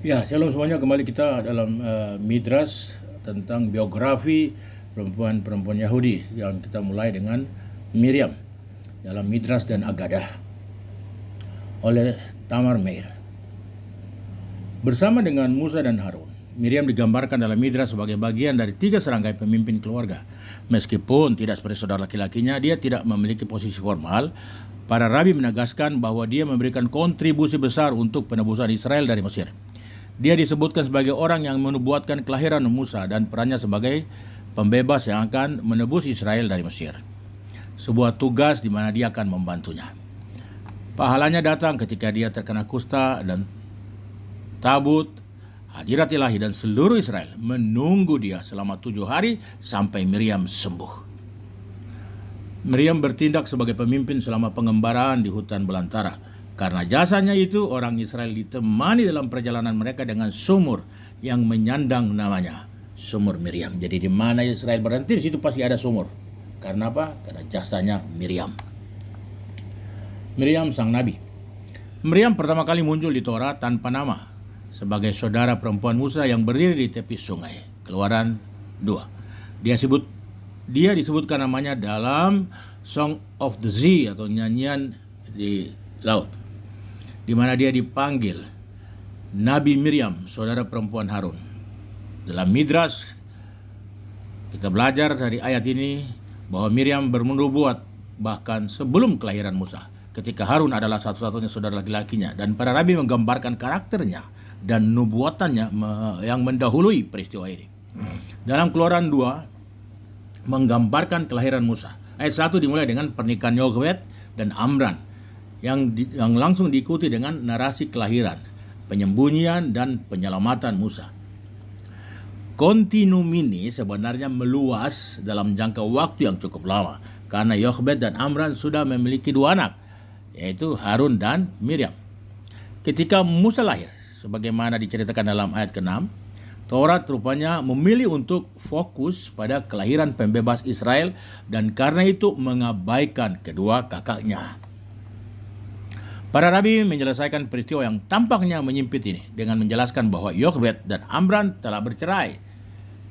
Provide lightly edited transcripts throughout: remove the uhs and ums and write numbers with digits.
Ya, shalom semuanya. Kembali kita dalam Midras tentang biografi perempuan-perempuan Yahudi yang kita mulai dengan Miriam dalam Midras dan Agadah oleh Tamar Meir. Bersama dengan Musa dan Harun, Miriam digambarkan dalam Midras sebagai bagian dari 3 serangkai pemimpin keluarga. Meskipun tidak seperti saudara laki-lakinya, dia tidak memiliki posisi formal. Para rabi menegaskan bahwa dia memberikan kontribusi besar untuk penebusan Israel dari Mesir. Dia disebutkan sebagai orang yang menubuatkan kelahiran Musa dan perannya sebagai pembebas yang akan menebus Israel dari Mesir. Sebuah tugas di mana dia akan membantunya. Pahalanya datang ketika dia terkena kusta dan tabut, hadirat ilahi dan seluruh Israel menunggu dia selama 7 hari sampai Miriam sembuh. Miriam bertindak sebagai pemimpin selama pengembaraan di hutan belantara. Karena jasanya itu, orang Israel ditemani dalam perjalanan mereka dengan sumur yang menyandang namanya Sumur Miriam. Jadi di mana Israel berhenti, di situ pasti ada sumur. Karena apa? Karena jasanya Miriam. Miriam sang nabi. Miriam pertama kali muncul di Torah tanpa nama sebagai saudara perempuan Musa yang berdiri di tepi sungai. Keluaran 2. Dia disebutkan namanya dalam Song of the Sea atau nyanyian di laut, di mana dia dipanggil Nabi Miriam, saudara perempuan Harun. Dalam Midras, kita belajar dari ayat ini bahwa Miriam bernubuat bahkan sebelum kelahiran Musa, ketika Harun adalah satu-satunya saudara laki-lakinya, dan para rabi menggambarkan karakternya dan nubuatannya yang mendahului peristiwa ini. Dalam Keluaran 2 menggambarkan kelahiran Musa. Ayat 1 dimulai dengan pernikahan Yochbed dan Amram, yang langsung diikuti dengan narasi kelahiran, penyembunyian, dan penyelamatan Musa. Kontinum ini sebenarnya meluas dalam jangka waktu yang cukup lama, karena Yochbed dan Amram sudah memiliki 2 anak, yaitu Harun dan Miriam. Ketika Musa lahir, sebagaimana diceritakan dalam ayat ke-6, Taurat rupanya memilih untuk fokus pada kelahiran pembebas Israel, dan karena itu mengabaikan kedua kakaknya. Para rabi menyelesaikan peristiwa yang tampaknya menyimpit ini dengan menjelaskan bahwa Yochbed dan Amram telah bercerai.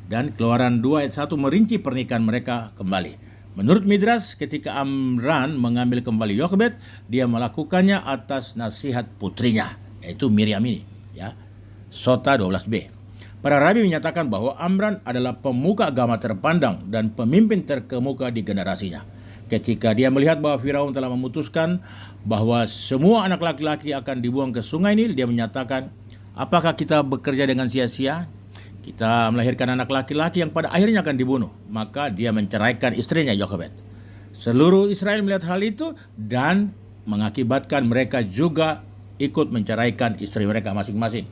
Dan Keluaran 2 ayat 1 merinci pernikahan mereka kembali. Menurut Midras, ketika Amram mengambil kembali Yochbed, dia melakukannya atas nasihat putrinya, yaitu Miriam ini. Sota 12b. Para rabi menyatakan bahwa Amram adalah pemuka agama terpandang dan pemimpin terkemuka di generasinya. Ketika dia melihat bahwa Firaun telah memutuskan bahwa semua anak laki-laki akan dibuang ke sungai Nil, dia menyatakan, apakah kita bekerja dengan sia-sia? Kita melahirkan anak laki-laki yang pada akhirnya akan dibunuh. Maka dia menceraikan istrinya Yochbed. Seluruh Israel melihat hal itu dan mengakibatkan mereka juga ikut menceraikan istri mereka masing-masing.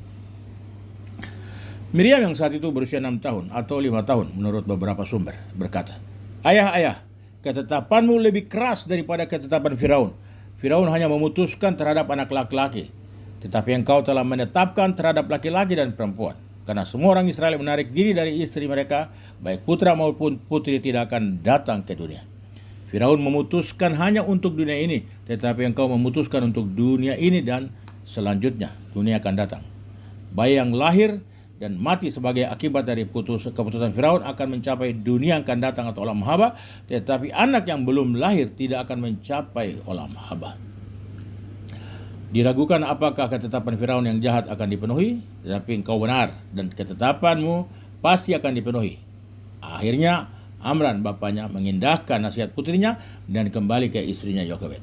Miriam yang saat itu berusia 6 tahun atau 5 tahun menurut beberapa sumber berkata, Ayah, ketetapanmu lebih keras daripada ketetapan Firaun. Firaun hanya memutuskan terhadap anak laki-laki, tetapi engkau telah menetapkan terhadap laki-laki dan perempuan. Karena semua orang Israel menarik diri dari istri mereka, baik putra maupun putri tidak akan datang ke dunia. Firaun memutuskan hanya untuk dunia ini, tetapi engkau memutuskan untuk dunia ini dan selanjutnya dunia akan datang. Bayi yang lahir dan mati sebagai akibat dari keputusan Firaun akan mencapai dunia yang akan datang atau olam haba, tetapi anak yang belum lahir tidak akan mencapai olam haba. Diragukan apakah ketetapan Firaun yang jahat akan dipenuhi, tetapi engkau benar dan ketetapanmu pasti akan dipenuhi. Akhirnya Amram bapaknya mengindahkan nasihat putrinya dan kembali ke istrinya Yochbed.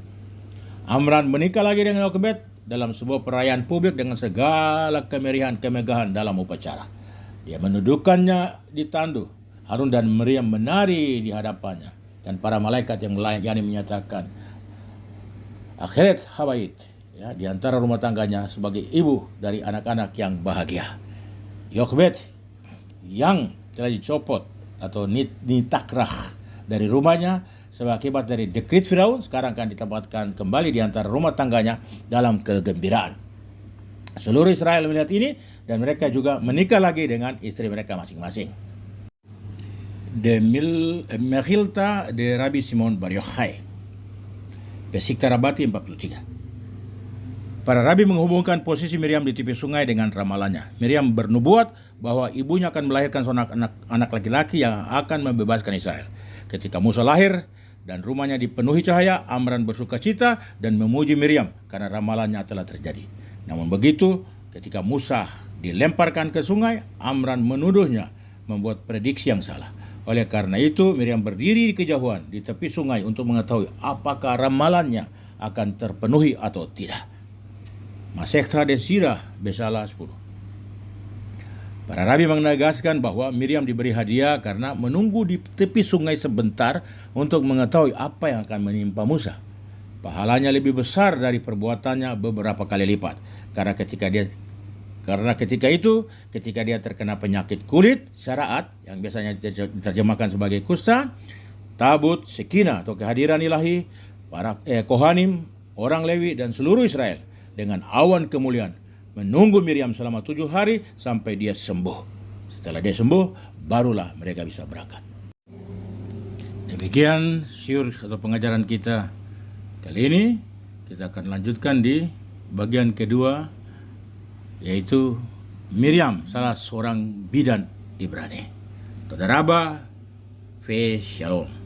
Amram menikah lagi dengan Yochbed dalam sebuah perayaan publik dengan segala kemegahan dalam upacara. Dia mendudukannya di tandu. Harun dan Miriam menari di hadapannya, dan para malaikat yang melayani menyatakan akhirat habait, di antara rumah tangganya sebagai ibu dari anak-anak yang bahagia. Yochbed yang telah dicopot atau nitakrah dari rumahnya sebagai akibat dari dekrit Firaun, sekarang akan ditempatkan kembali di antara rumah tangganya dalam kegembiraan. Seluruh Israel melihat ini dan mereka juga menikah lagi dengan istri mereka masing-masing. De Mechilta de Rabbi Simon Bar Yochai, Besikta Rabati 43. Para rabi menghubungkan posisi Miriam di tepi sungai dengan ramalannya. Miriam bernubuat bahwa ibunya akan melahirkan seorang anak laki-laki yang akan membebaskan Israel. Ketika Musa lahir dan rumahnya dipenuhi cahaya, Amran bersuka cita dan memuji Miriam karena ramalannya telah terjadi. Namun begitu, ketika Musa dilemparkan ke sungai, Amran menuduhnya membuat prediksi yang salah. Oleh karena itu, Miriam berdiri di kejauhan di tepi sungai untuk mengetahui apakah ramalannya akan terpenuhi atau tidak. Masehta de Sirah Besala 10. Para rabi menegaskan bahwa Miriam diberi hadiah karena menunggu di tepi sungai sebentar untuk mengetahui apa yang akan menimpa Musa. Pahalanya lebih besar dari perbuatannya beberapa kali lipat. Karena ketika dia terkena penyakit kulit, syaraat, yang biasanya diterjemahkan sebagai kusta, tabut, sekina atau kehadiran ilahi, para kohanim, orang Lewi dan seluruh Israel dengan awan kemuliaan menunggu Miriam selama 7 hari sampai dia sembuh. Setelah dia sembuh, barulah mereka bisa berangkat. Demikian syur atau pengajaran kita kali ini. Kita akan lanjutkan di bagian kedua, yaitu Miriam, salah seorang bidan Ibrani. Toda Rabba, Fe Shalom.